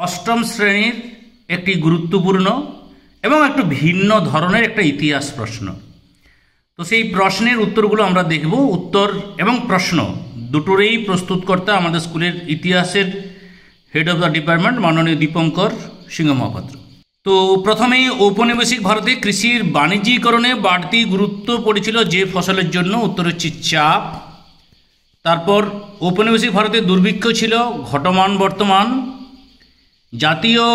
অষ্টম শ্রেণীর একটি গুরুত্বপূর্ণ এবং একটু ভিন্ন ধরনের একটা ইতিহাস প্রশ্ন। তো সেই প্রশ্নের উত্তরগুলো আমরা দেখব। উত্তর এবং প্রশ্ন দুটোরেই প্রস্তুতকর্তা আমাদের স্কুলের ইতিহাসের হেড অফ দ্য ডিপার্টমেন্ট মাননীয় দীপঙ্কর সিংহ মহাপাত্র। তো প্রথমেই ঔপনিবেশিক ভারতে কৃষির বাণিজ্যিকরণে বাড়তি গুরুত্ব পড়েছিল যে ফসলের জন্য? উত্তর হচ্ছে চাপ। তারপর ঔপনিবেশিক ভারতে দুর্ভিক্ষ ছিল ঘটমান বর্তমান। জাতীয়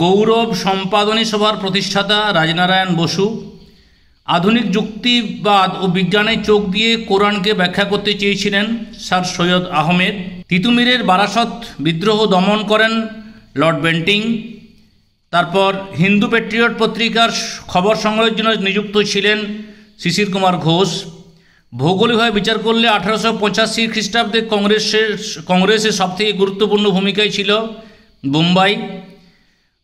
গৌরব সম্পাদনী সভার প্রতিষ্ঠাতা রাজনারায়ণ বসু। আধুনিক যুক্তিবাদ ও বিজ্ঞানের চোখ দিয়ে কোরআনকে ব্যাখ্যা করতে চেয়েছিলেন স্যার সৈয়দ আহমেদ। তিতুমিরের বারাসত বিদ্রোহ দমন করেন লর্ড বেন্টিং। তারপর হিন্দু প্যাট্রিয়ট পত্রিকার খবর সংগ্রহের জন্য নিযুক্ত ছিলেন শিশির কুমার ঘোষ। ভৌগোলিকভাবে বিচার করলে 1885 খ্রিস্টাব্দে কংগ্রেসের সবথেকে গুরুত্বপূর্ণ ভূমিকায় ছিল বোম্বাই।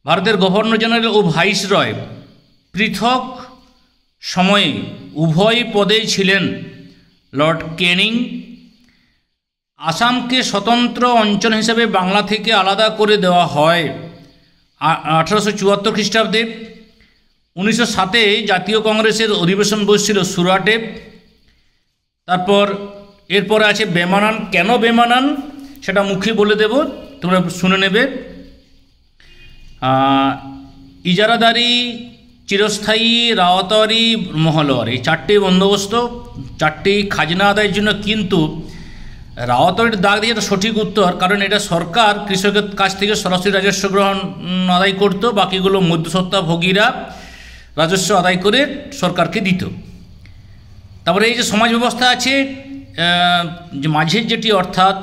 ভারতের গভর্নর জেনারেল ও ভাইসরয় পৃথক সময়ে উভয় পদে ছিলেন লর্ড ক্যানিং। আসামকে স্বতন্ত্র অঞ্চল হিসেবে বাংলা থেকে আলাদা করে দেওয়া হয় 1874 খ্রিস্টাব্দে। 1907 জাতীয় কংগ্রেসের অধিবেশন বসছিল সুরাটে। তারপর এরপরে আছে বেমানান। কেন বেমানান সেটা মুখে বলে দেব, তোমরা শুনে নেবে। ইজারাদারি, চিরস্থায়ী, রাওয়াতারি, মহলওয়ারি, এই চারটি বন্দোবস্ত, চারটি খাজনা আদায়ের জন্য। কিন্তু রাওয়াতারির দাগ দিয়ে এটা সঠিক উত্তর, কারণ এটা সরকার কৃষকের কাছ থেকে সরাসরি রাজস্ব গ্রহণ আদায় করত, বাকিগুলো মধ্যস্বত্বভোগীরা রাজস্ব আদায় করে সরকারকে দিত। তারপরে এই যে সমাজ ব্যবস্থা আছে, যে মাঝের যেটি অর্থাৎ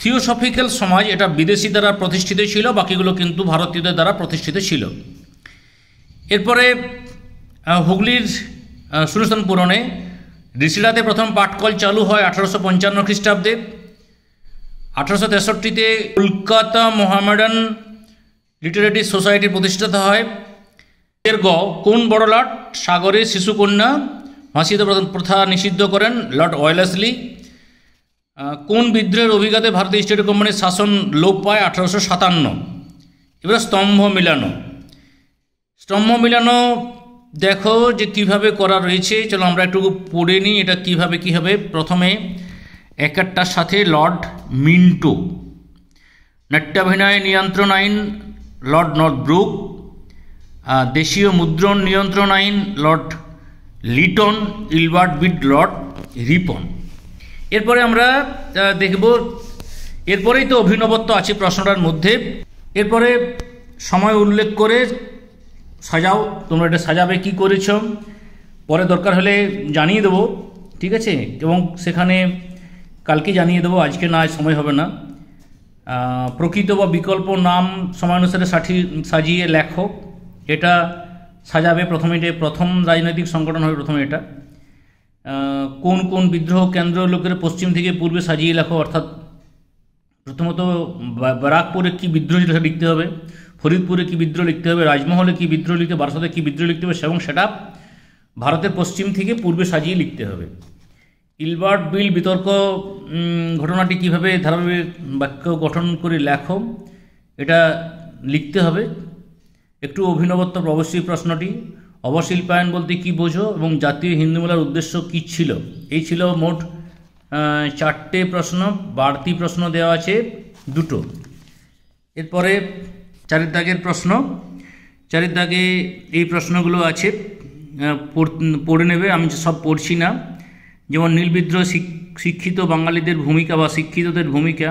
থিওসফিক্যাল সমাজ, এটা বিদেশি দ্বারা প্রতিষ্ঠিত ছিল, বাকিগুলো কিন্তু ভারতীয়দের দ্বারা প্রতিষ্ঠিত ছিল। এরপরে হুগলির শূন্যস্থান পূরণে ঋষিরাতে প্রথম পাটকল চালু হয় 1855 খ্রিস্টাব্দে। 1863 কলকাতা মোহামেডান লিটারেরি সোসাইটি প্রতিষ্ঠিত হয়। এর কোন বড়লাট সাগরে শিশুকন্যা ভাসিয়ে প্রথা নিষিদ্ধ করেন? Lord Wellesley. কোন বিদ্রোহের অভিজ্ঞতা ভারতীয় স্টেট কোম্পানির শাসন লোপ পায়? 1857। এবার স্তম্ভ মিলানো। স্তম্ভ মিলানো দেখো যে কিভাবে করা রয়েছে, চলো আমরা একটু পড়ে নিই এটা কিভাবে কী হবে। প্রথমে এক একটার সাথে লর্ড মিন্টো। নাট্যাভিনয় নিয়ন্ত্রণ আইন লর্ড নর্থব্রুক। দেশীয় মুদ্রণ নিয়ন্ত্রণ আইন লর্ড লিটন। ইলবার্ট বিড লর্ড রিপন। এরপরে আমরা দেখব, এরপরেই তো অভিনবত্ব আছে প্রশ্নটার মধ্যে। এরপরে সময় উল্লেখ করে সাজাও, তোমরা এটা সাজাবে কি করেছ, পরে দরকার হলে জানিয়ে দেবো, ঠিক আছে? এবং সেখানে কালকে জানিয়ে দেবো, আজকে না, সময় হবে না। প্রকৃত বা বিকল্প নাম সময়ানুসারে সাজিয়ে লেখো, এটা সাজাবে। প্রথমে এটা প্রথম রাজনৈতিক সংগঠন হবে, প্রথমে এটা। কোন কোন বিদ্রোহ কেন্দ্র লোকের পশ্চিম থেকে পূর্বে সাজিয়ে লেখো, অর্থাৎ প্রথমত ব্যারাকপুরে কী বিদ্রোহ ছিল সেটা লিখতে হবে, ফরিদপুরে কী বিদ্রোহ লিখতে হবে, রাজমহলে কী বিদ্রোহ লিখতে হবে, বারাসতে কী বিদ্রোহ লিখতে হবে, এবং সেটা ভারতের পশ্চিম থেকে পূর্বে সাজিয়ে লিখতে হবে। ইলবার্ট বিল বিতর্ক ঘটনাটি কীভাবে ধারাবাহিক বাক্য গঠন করে লেখো, এটা লিখতে হবে। একটু অভিনবত্ব অবশ্যই প্রশ্নটি। অবশিল্পায়ন বলতে কী বোঝো এবং জাতীয় হিন্দু মেলার উদ্দেশ্য কী ছিল? এই ছিল মোট 4টে প্রশ্ন, বাড়তি প্রশ্ন দেওয়া আছে 2টো। এরপরে 4 দাগের প্রশ্ন, 4 দাগে এই প্রশ্নগুলো আছে, পড়ে নেবে, আমি সব পড়ছি না। যেমন নীল বিদ্রোহ শিক্ষিত বাঙালিদের ভূমিকা বা শিক্ষিতদের ভূমিকা।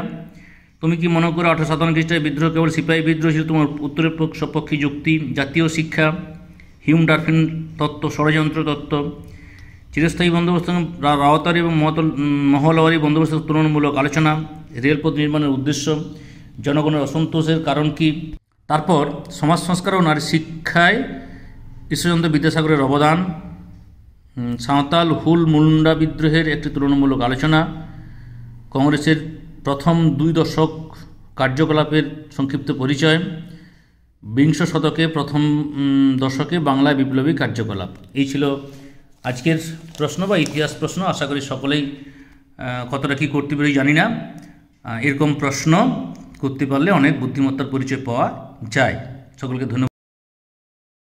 তুমি কি মনে করো 1857 খ্রিস্টাব্দে বিদ্রোহ কেবল সিপাহী বিদ্রোহ ছিল? তোমার উত্তরের সপক্ষে যুক্তি। জাতীয় শিক্ষা, হিউম ডারফিন তত্ত্ব, ষড়যন্ত্র তত্ত্ব। চিরস্থায়ী বন্দোবস্ত, রাওতারি এবং মহলওয়ারি বন্দোবস্তের তুলনামূলক আলোচনা। রেলপথ নির্মাণের উদ্দেশ্য, জনগণের অসন্তোষের কারণ কি। তারপর সমাজ সংস্কার ও নারী শিক্ষায় ঈশ্বরচন্দ্র বিদ্যাসাগরের অবদান। সাঁওতাল হুল মুন্ডা বিদ্রোহের একটি তুলনামূলক আলোচনা। কংগ্রেসের প্রথম 2 দশক কার্যকলাপের সংক্ষিপ্ত পরিচয়। বিংশ শতকে প্রথম দশকে বাংলায় বিপ্লবী কার্যকলাপ। এই ছিল আজকের প্রশ্ন বা ইতিহাস প্রশ্ন। আশা করি সকলেই কতটা কী করতে পারি জানি না, এরকম প্রশ্ন করতে পারলে অনেক বুদ্ধিমত্তার পরিচয় পাওয়া যায়। সকলকে ধন্যবাদ।